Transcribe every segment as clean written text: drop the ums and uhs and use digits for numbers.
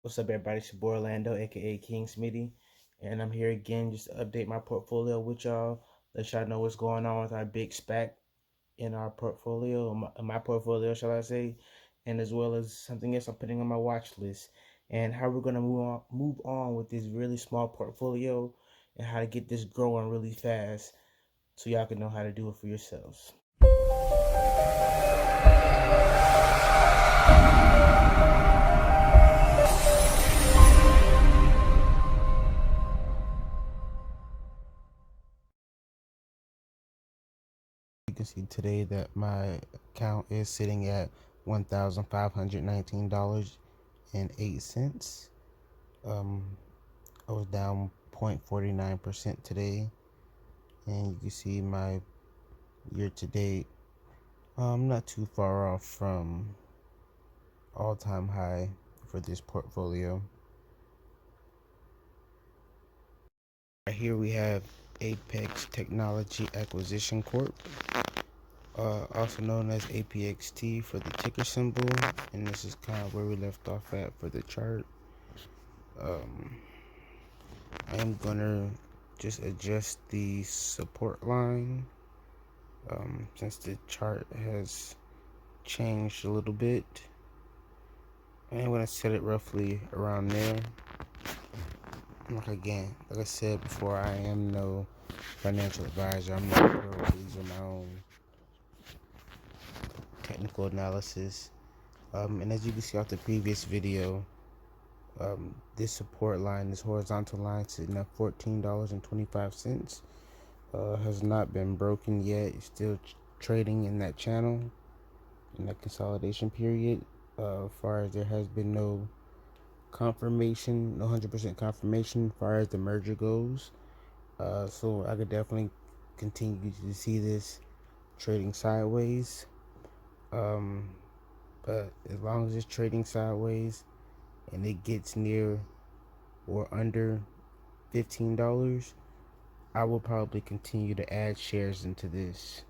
What's up, everybody? It's your boy Orlando, aka King Smitty, and I'm here again just to update my portfolio with y'all. Let y'all know what's going on with our big SPAC in our portfolio, in my portfolio, shall I say, and as well as something else I'm putting on my watch list, and how we're gonna move on with this really small portfolio, and how to get this growing really fast, so y'all can know how to do it for yourselves. You can see today that my account is sitting at $1,519.08. I was down 0.49% today, and you can see my year to date. I'm not too far off from all-time high for this portfolio. Right here we have Apex Technology Acquisition Corp, also known as APXT for the ticker symbol, and this is kind of where we left off at for the chart. I am gonna just adjust the support line since the chart has changed a little bit. I'm gonna set it roughly around there. Like I said before, I am no financial advisor. I'm not a pro. These are my own technical analysis. And as you can see off the previous video, this support line, this horizontal line, sitting at $14.25, has not been broken yet. It's still trading in that channel, in that consolidation period. As far as there has been no confirmation, no 100% confirmation as far as the merger goes. So I could definitely continue to see this trading sideways. But as long as it's trading sideways and it gets near or under $15, I will probably continue to add shares into this.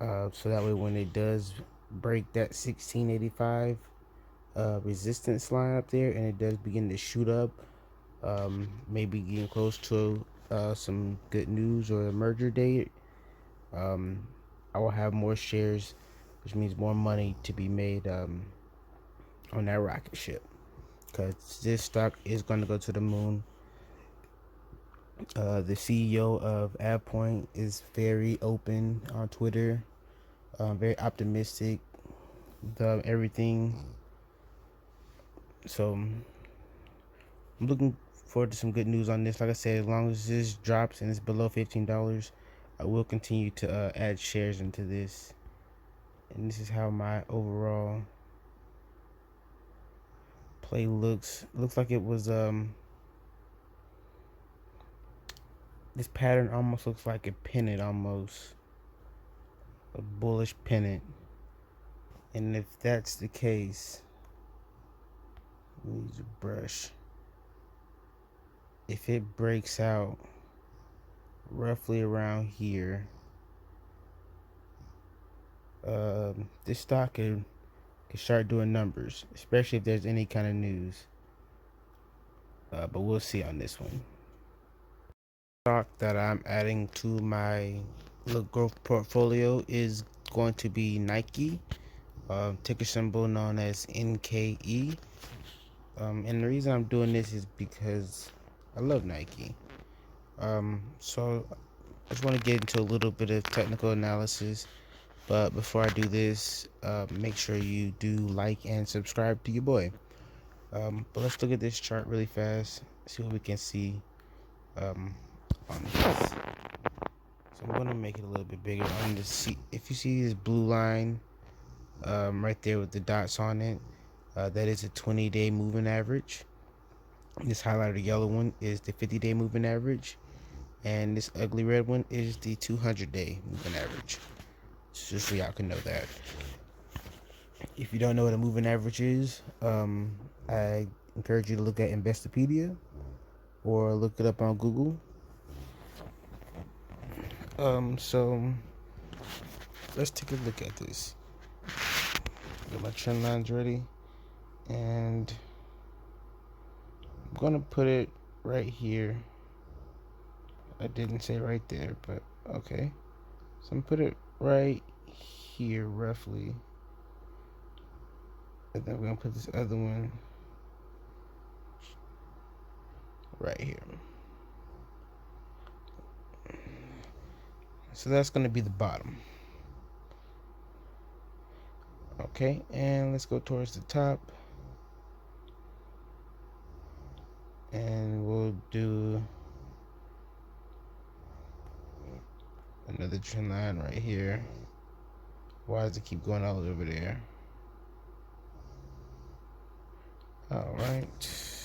So that way when it does break that 1685 resistance line up there and it does begin to shoot up, maybe getting close to some good news or a merger date, I will have more shares, which means more money to be made on that rocket ship, because this stock is going to go to the moon. The CEO of AvePoint is very open on Twitter, very optimistic, everything. So I'm looking forward to some good news on this. Like I said, as long as this drops and it's below $15, I will continue to add shares into this. And this is how my overall play looks. It looks like it was this pattern almost looks like a pennant, almost a bullish pennant. And if that's the case, let me use a brush. If it breaks out roughly around here, this stock can start doing numbers, especially if there's any kind of news. But we'll see on this one. Stock that I'm adding to my growth portfolio is going to be Nike, ticker symbol known as NKE. And the reason I'm doing this is because I love Nike. So I just want to get into a little bit of technical analysis. But before I do this, make sure you do like and subscribe to your boy. But let's look at this chart really fast, see what we can see on this. So I'm going to make it a little bit bigger. If you see this blue line right there with the dots on it, that is a 20-day moving average. This highlighted yellow one is the 50-day moving average, and this ugly red one is the 200-day moving average. Just so y'all can know that. If you don't know what a moving average is, I encourage you to look at Investopedia or look it up on Google. So let's take a look at this. Get my trend lines ready, and gonna put it right here. I didn't say right there, but okay. So I'm gonna put it right here roughly. And then we're gonna put this other one right here. So that's gonna be the bottom. Okay, and let's go towards the top. And we'll do another trend line right here. Why does it keep going all over there? All right.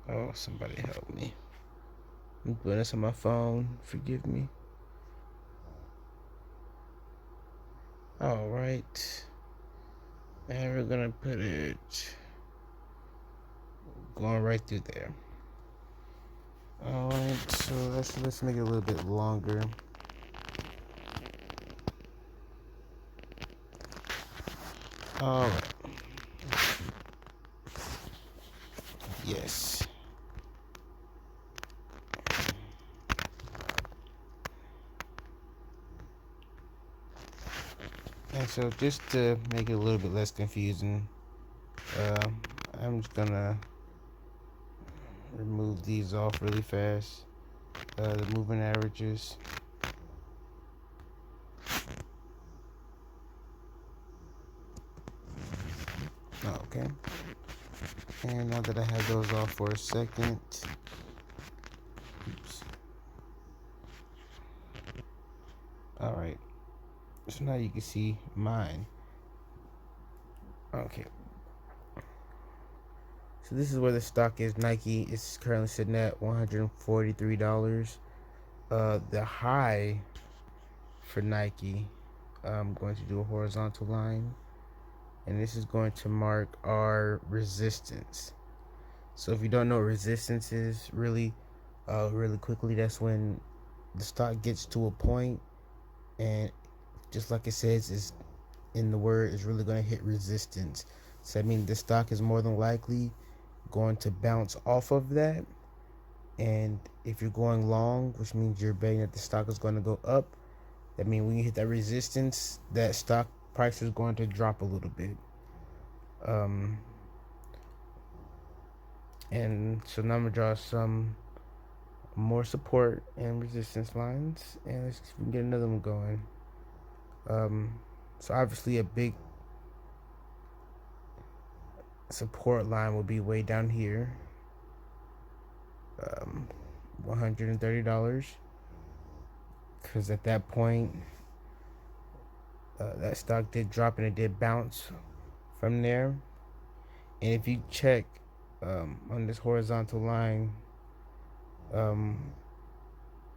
Oh, somebody help me. I'm doing this on my phone. Forgive me. All right. And we're gonna put it going right through there. All right. So let's make it a little bit longer. All right. Yes. And so just to make it a little bit less confusing, I'm just gonna remove these off really fast. The moving averages. Okay. And now that I have those off for a second, oops. All right. So now you can see mine. Okay. So this is where the stock is. Nike is currently sitting at $143. The high for Nike, I'm going to do a horizontal line, and this is going to mark our resistance. So if you don't know what resistance is, really quickly, that's when the stock gets to a point, and just like it says, is in the word, is really going to hit resistance. So that means the stock is more than likely going to bounce off of that. And if you're going long, which means you're betting that the stock is going to go up, that means when you hit that resistance, that stock price is going to drop a little bit. And so now I'm gonna draw some more support and resistance lines, and let's see if we can get another one going. So obviously a big support line will be way down here, $130, because at that point that stock did drop and it did bounce from there. And if you check on this horizontal line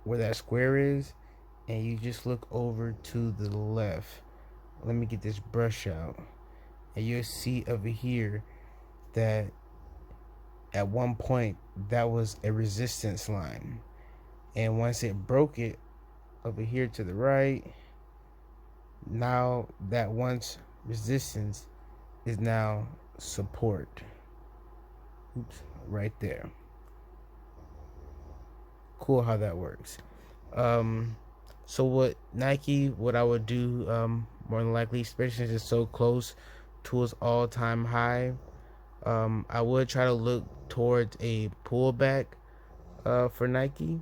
where that square is, and you just look over to the left, let me get this brush out, and you'll see over here that at one point that was a resistance line, and once it broke it over here to the right, now that once resistance is now support. Oops, right there. Cool how that works. So what I would do, more than likely, especially since it's so close to its all-time high, I would try to look towards a pullback for Nike,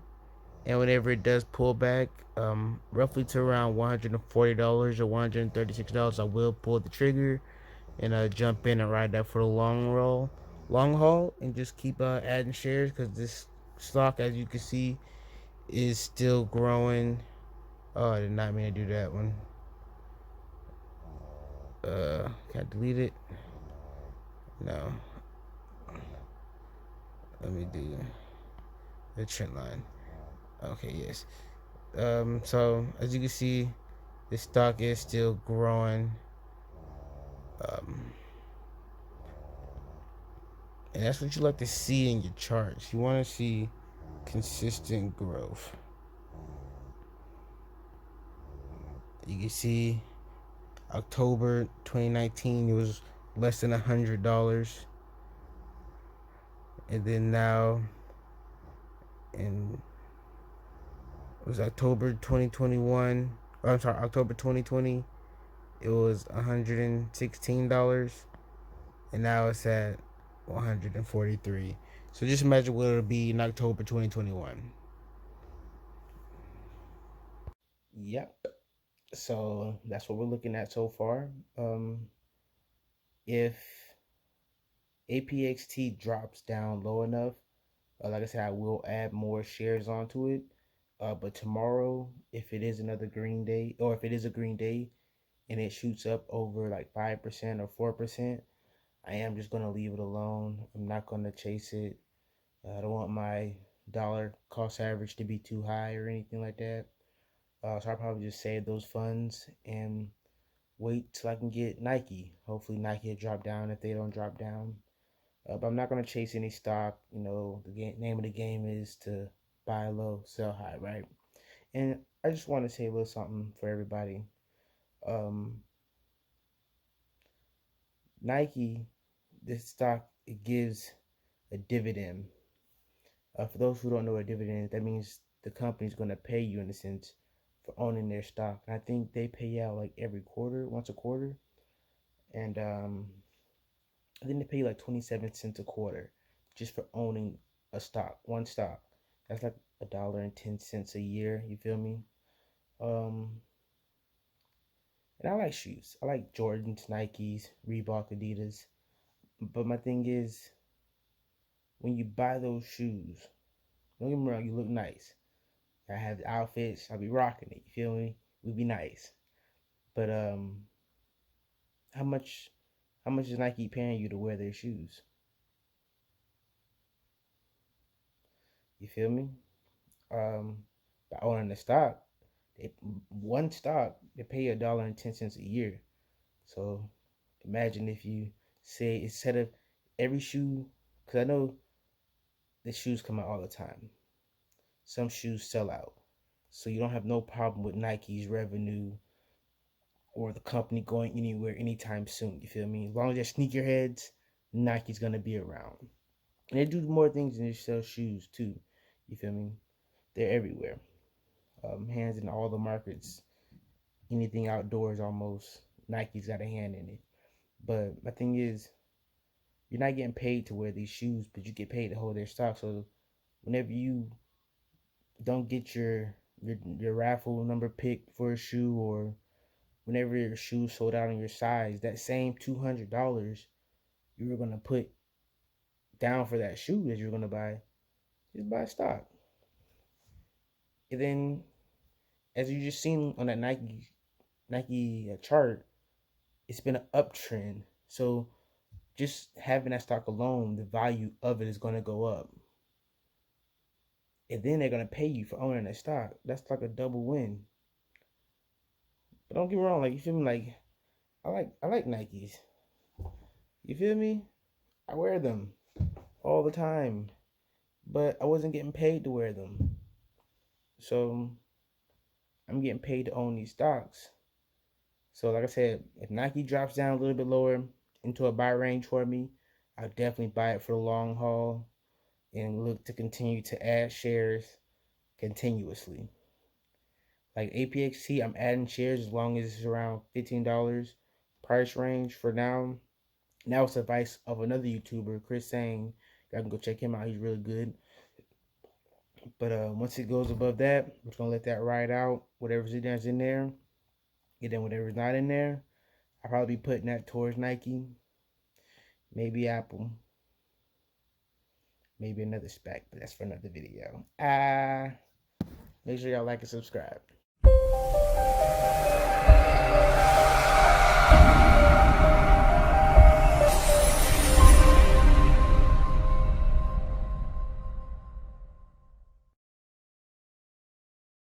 and whenever it does pull back, roughly to around $140 or $136, I will pull the trigger and jump in and ride that for the long haul, and just keep adding shares, because this stock, as you can see, is still growing. Oh, I did not mean to do that one. Can I delete it? No. Let me do the trend line. Okay, yes. So as you can see, the stock is still growing. And that's what you like to see in your charts. You want to see consistent growth. You can see October 2019, it was less than $100, and then now in it was October 2021. Oh, I'm sorry, October 2020. It was $116, and now it's at 143. So just imagine what it'll be in October 2021. Yep. So that's what we're looking at so far. If APXT drops down low enough, like I said, I will add more shares onto it. But tomorrow, if it is another green day, or if it is a green day and it shoots up over like 5% or 4%, I am just gonna leave it alone. I'm not gonna chase it. I don't want my dollar cost average to be too high or anything like that. So I'll probably just save those funds and wait till I can get Nike. Hopefully Nike will drop down if they don't drop down. But I'm not gonna chase any stock. You know, the name of the game is to buy low, sell high, right? And I just want to say a little something for everybody. Um, Nike, this stock, it gives a dividend. For those who don't know what a dividend is, that means the company's gonna pay you in a sense for owning their stock. And I think they pay out like every quarter, once a quarter, and I think they pay you like 27 cents a quarter just for owning a stock, one stock. That's like $1.10 a year. You feel me? Um, and I like shoes. I like Jordans, Nikes, Reebok, Adidas. But my thing is, when you buy those shoes, don't get me wrong, you look nice. I have the outfits. I'll be rocking it. You feel me? We'd be nice. But how much, how much is Nike paying you to wear their shoes? You feel me? Um, by owning the stock, they, one stock they pay you $1.10 a year. So imagine if you say instead of every shoe, because I know the shoes come out all the time. Some shoes sell out, so you don't have no problem with Nike's revenue or the company going anywhere anytime soon. You feel me? As long as they're sneakerheads, Nike's gonna be around. And they do more things than just sell shoes too. You feel me? They're everywhere. Hands in all the markets. Anything outdoors almost. Nike's got a hand in it. But my thing is, you're not getting paid to wear these shoes, but you get paid to hold their stock. So whenever you don't get your raffle number picked for a shoe, or whenever your shoe sold out in your size, that same $200 you were gonna put down for that shoe that you're gonna buy, just buy stock. And then, as you just seen on that Nike chart, it's been an uptrend. So just having that stock alone, the value of it is gonna go up. And then they're gonna pay you for owning that stock. That's like a double win. But don't get me wrong, like you feel me? Like I like Nikes. You feel me? I wear them all the time, but I wasn't getting paid to wear them. So I'm getting paid to own these stocks. So like I said, if Nike drops down a little bit lower into a buy range for me, I'll definitely buy it for the long haul and look to continue to add shares continuously. Like APXT, I'm adding shares as long as it's around $15 price range for now. Now it's advice of another YouTuber, Chris saying, y'all can go check him out. He's really good. But once it goes above that, I'm just gonna let that ride out. Whatever's in there's in there. And then whatever's not in there, I'll probably be putting that towards Nike, maybe Apple, maybe another spec, but that's for another video. Make sure y'all like and subscribe.